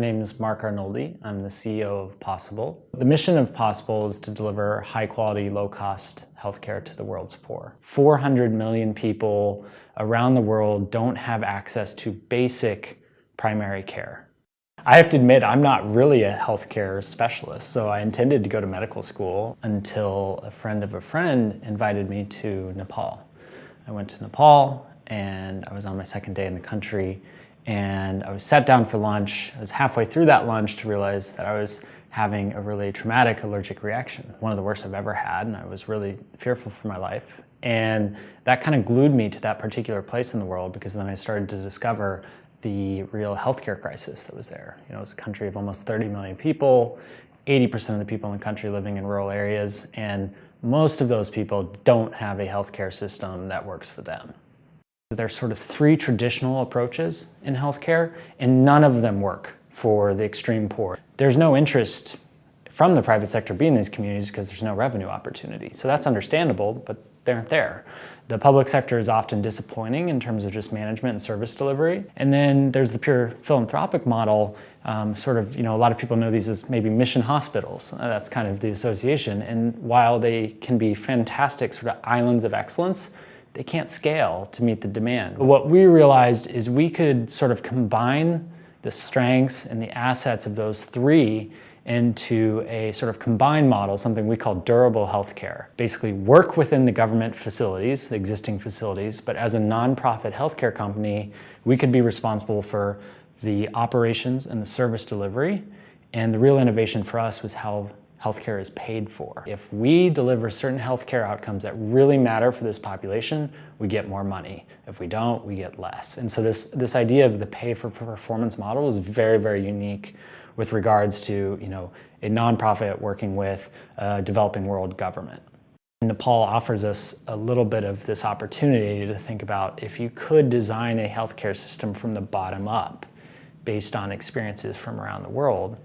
name is Mark Arnoldy. I'm the CEO of Possible. The mission of Possible is to deliver high-quality, low-cost healthcare to the world's poor. 400 million people around the world don't have access to basic primary care. I have to admit, I'm not really a healthcare specialist, so I intended to go to medical school until a friend of a friend invited me to Nepal. I went to Nepal, and I was on my second day in the country, and I was sat down for lunch. I was halfway through that lunch to realize that I was having a really traumatic allergic reaction, one of the worst I've ever had, and I was really fearful for my life. And that kind of glued me to that particular place in the world, because then I started to discover the real healthcare crisis that was there. You know, it's a country of almost 30 million people, 80% of the people in the country living in rural areas, and most of those people don't have a healthcare system that works for them. There's sort of three traditional approaches in healthcare, and none of them work for the extreme poor. There's no interest from the private sector being in these communities because there's no revenue opportunity. So that's understandable, but they aren't there. The public sector is often disappointing in terms of just management and service delivery. And then there's the pure philanthropic model. A lot of people know these as maybe mission hospitals. That's kind of the association. And while they can be fantastic sort of islands of excellence, they can't scale to meet the demand. What we realized is we could sort of combine the strengths and the assets of those three into a sort of combined model, something we call durable healthcare. Basically work within the government facilities, the existing facilities, but as a nonprofit healthcare company, we could be responsible for the operations and the service delivery. And the real innovation for us was how healthcare is paid for. If we deliver certain healthcare outcomes that really matter for this population, we get more money. If we don't, we get less. And so this idea of the pay for performance model is very, very unique with regards to, a nonprofit working with a developing world government. Nepal offers us a little bit of this opportunity to think about if you could design a healthcare system from the bottom up based on experiences from around the world,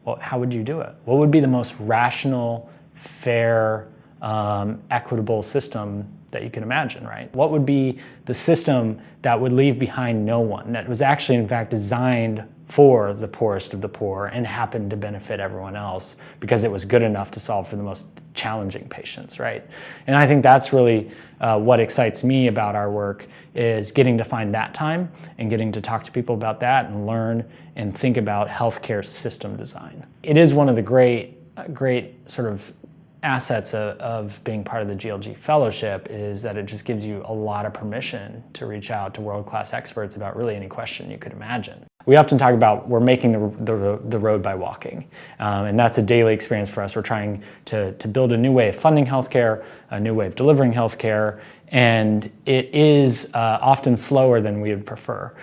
well, how would you do it? What would be the most rational, fair, equitable system that you can imagine, right? What would be the system that would leave behind no one, that was actually in fact designed for the poorest of the poor and happened to benefit everyone else because it was good enough to solve for the most challenging patients, right? And I think that's really what excites me about our work, is getting to find that time and getting to talk to people about that and learn and think about healthcare system design. It is one of the great sort of assets of being part of the GLG fellowship, is that it just gives you a lot of permission to reach out to world-class experts about really any question you could imagine. We often talk about we're making the road by walking, and that's a daily experience for us. We're trying to build a new way of funding healthcare, a new way of delivering healthcare, and it is often slower than we would prefer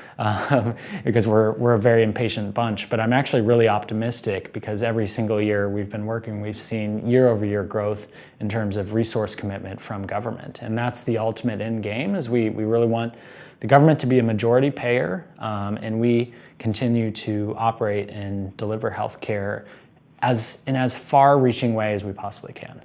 because we're a very impatient bunch. But I'm actually really optimistic because every single year we've been working, we've seen year-over-year growth in terms of resource commitment from government, and that's the ultimate end game. Is we really want the government to be a majority payer, and we continue to operate and deliver healthcare in as far-reaching way as we possibly can.